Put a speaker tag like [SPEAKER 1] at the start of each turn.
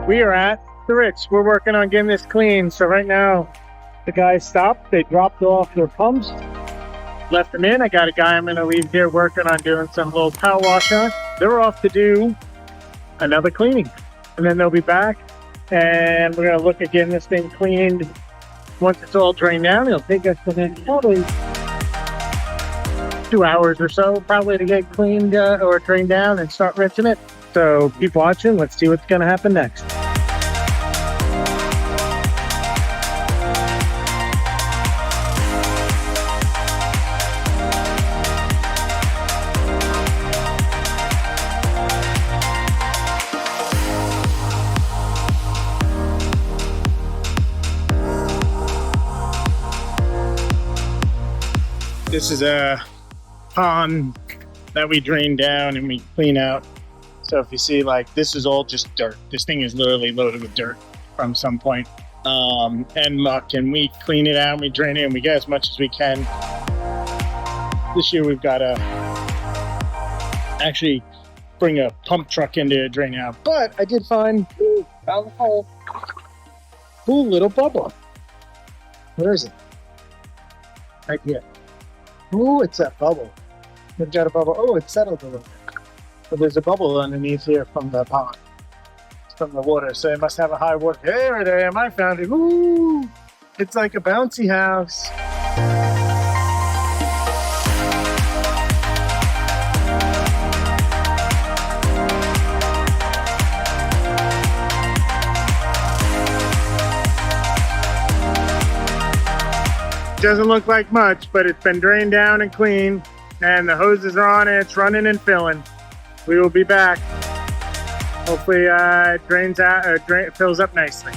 [SPEAKER 1] We are at the Ritz. We're working on getting this clean. So right now, the guys stopped. They dropped off their pumps, left them in. I got a guy I'm going to leave here working on doing some little power wash on. They're off to do another cleaning, and then they'll be back. And we're going to look at getting this thing cleaned. Once it's all drained down, it'll take us the next probably 2 hours or so, probably to get cleaned or drained down and start rinsing it. So keep watching. Let's see what's going to happen next. This is a pond that we drain down and we clean out. So if you see, like, this is all just dirt. This thing is literally loaded with dirt from some point, and muck, and we clean it out and we drain it and we get as much as we can. This year we've got to actually bring a pump truck in to drain out. But I did find, found the hole. Cool little bubble. Where is it? Right here. Ooh, it's that bubble. We've got a bubble. Oh, it's settled a little bit. But there's a bubble underneath here from the pond. It's from the water, so it must have a high water. There it is. I found it. Ooh, it's like a bouncy house. Doesn't look like much, but it's been drained down and clean, and the hoses are on and it's running and filling. We will be back. Hopefully it drains out, fills up nicely.